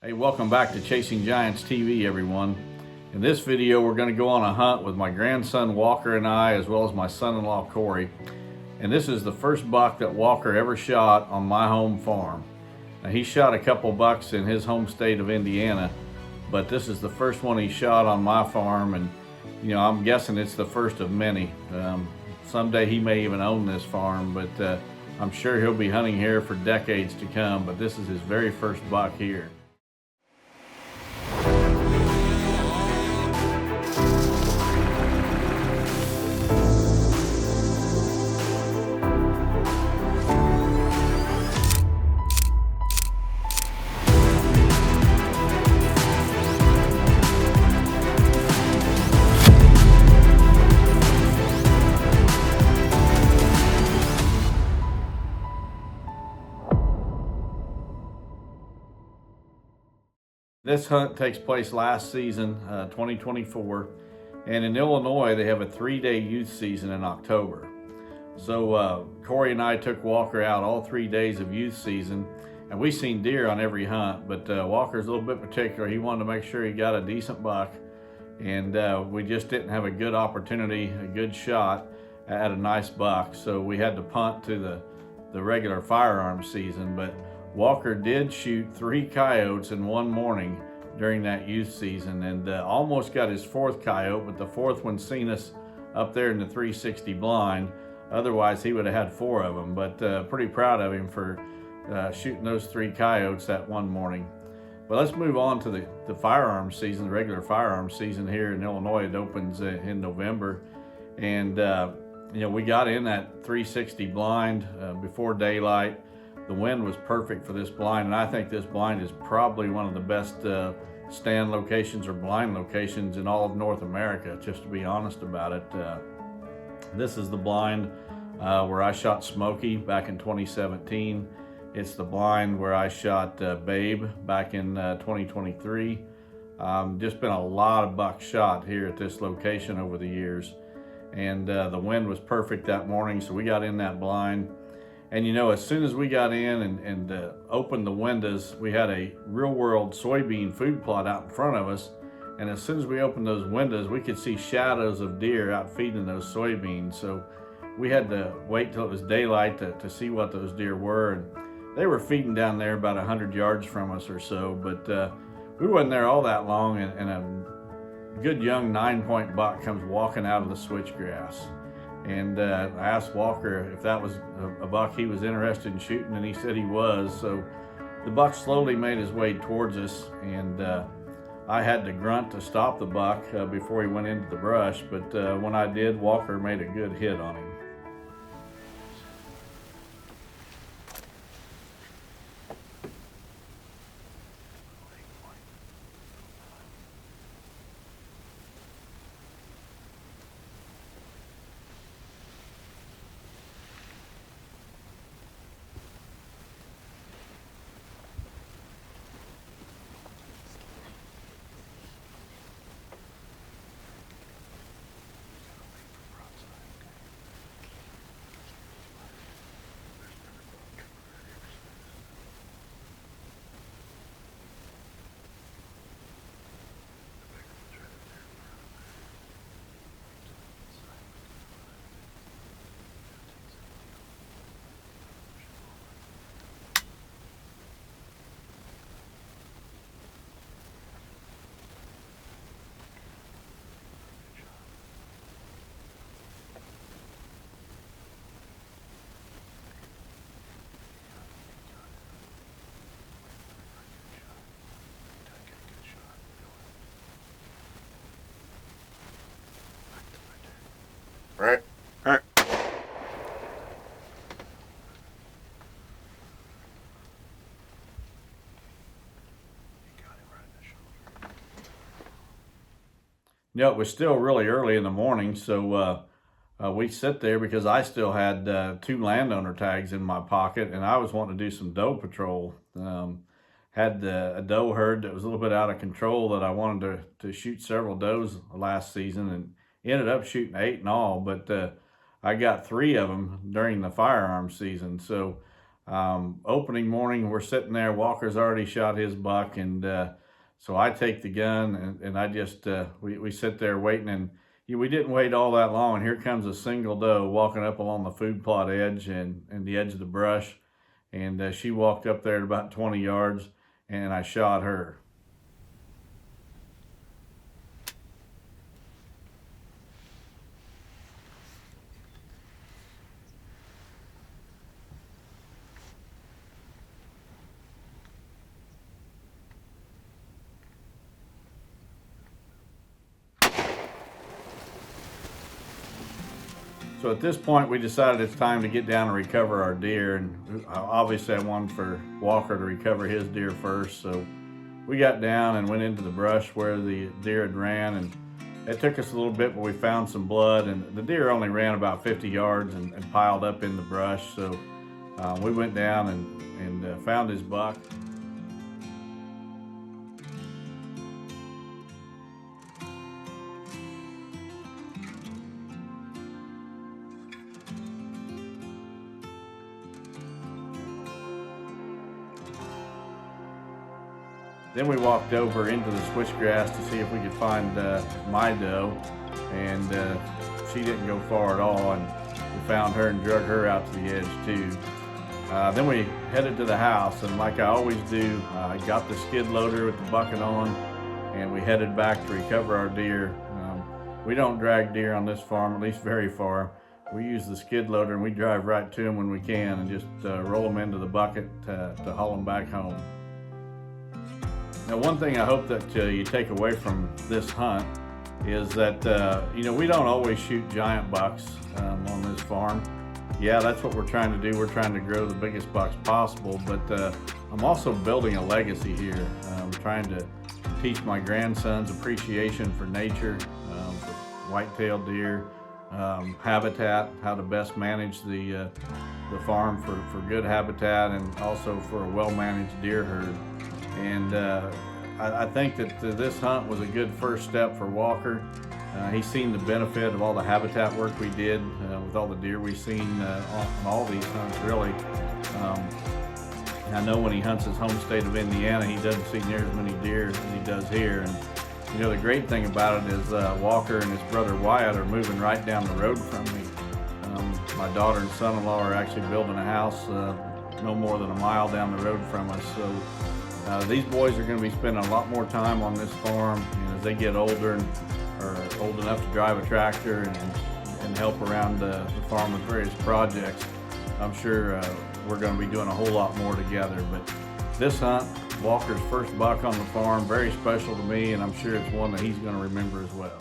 Hey, welcome back to Chasing Giants TV, everyone. In this video, we're going to go on a hunt with my grandson Walker and I, as well as my son-in-law Kory. And this is the first buck that Walker ever shot on my home farm. Now, he shot a couple bucks in his home state of Indiana, but this is the first one he shot on my farm, and I'm guessing it's the first of many. Someday he may even own this farm, but I'm sure he'll be hunting here for decades to come, but this is his very first buck here. This hunt takes place last season, 2024, and in Illinois they have a 3-day youth season in October. So Kory and I took Walker out all 3 days of youth season, and we seen deer on every hunt, but Walker's a little bit particular. He wanted to make sure he got a decent buck, and we just didn't have a good opportunity, a good shot at a nice buck, so we had to punt to the regular firearm season. But Walker did shoot 3 coyotes in one morning during that youth season, and almost got his 4th coyote, but the 4th one seen us up there in the 360 blind. Otherwise, he would have had 4 of them, but pretty proud of him for shooting those 3 coyotes that one morning. But let's move on to the firearm season, the regular firearm season here in Illinois. It opens in November, and we got in that 360 blind before daylight. The wind was perfect for this blind, and I think this blind is probably one of the best stand locations or blind locations in all of North America, just to be honest about it. This is the blind where I shot Smokey back in 2017. It's the blind where I shot Babe back in 2023. Just been a lot of bucks shot here at this location over the years, and the wind was perfect that morning, so we got in that blind. And as soon as we got in and opened the windows, we had a real world soybean food plot out in front of us. And as soon as we opened those windows, we could see shadows of deer out feeding those soybeans. So we had to wait till it was daylight to see what those deer were. And they were feeding down there about 100 yards from us or so, but we wasn't there all that long, and a good young 9-point buck comes walking out of the switchgrass. And I asked Walker if that was a buck he was interested in shooting, and he said he was. So the buck slowly made his way towards us, and I had to grunt to stop the buck before he went into the brush. But when I did, Walker made a good hit on him. Right. All right. It was still really early in the morning, so we sit there because I still had 2 landowner tags in my pocket, and I was wanting to do some doe patrol. Had a doe herd that was a little bit out of control that I wanted to shoot several does last season, and ended up shooting 8 in all, but I got 3 of them during the firearm season. So Opening morning, we're sitting there, Walker's already shot his buck, and so I take the gun and I just, we sit there waiting, and we didn't wait all that long, and here comes a single doe walking up along the food plot edge and the edge of the brush, and she walked up there at about 20 yards, and I shot her. So at this point, we decided it's time to get down and recover our deer, and obviously I wanted for Walker to recover his deer first. So we got down and went into the brush where the deer had ran, and it took us a little bit, but we found some blood, and the deer only ran about 50 yards and piled up in the brush. So we went down and found his buck. Then we walked over into the switchgrass to see if we could find my doe, and she didn't go far at all, and we found her and drug her out to the edge too. Then we headed to the house, and like I always do, I got the skid loader with the bucket on, and we headed back to recover our deer. We don't drag deer on this farm, at least very far. We use the skid loader, and we drive right to them when we can and just roll them into the bucket to haul them back home. Now, one thing I hope that you take away from this hunt is that, we don't always shoot giant bucks on this farm. Yeah, that's what we're trying to do. We're trying to grow the biggest bucks possible, but I'm also building a legacy here. I'm trying to teach my grandsons appreciation for nature, for white-tailed deer, habitat, how to best manage the farm for good habitat, and also for a well-managed deer herd. And I think that this hunt was a good first step for Walker. He's seen the benefit of all the habitat work we did with all the deer we've seen on all these hunts, really. I know when he hunts his home state of Indiana, he doesn't see near as many deer as he does here. And the great thing about it is Walker and his brother Wyatt are moving right down the road from me. My daughter and son-in-law are actually building a house no more than a mile down the road from us. So these boys are going to be spending a lot more time on this farm, and as they get older and are old enough to drive a tractor and help around the farm with various projects, I'm sure we're going to be doing a whole lot more together. But this hunt, Walker's first buck on the farm, very special to me, and I'm sure it's one that he's going to remember as well.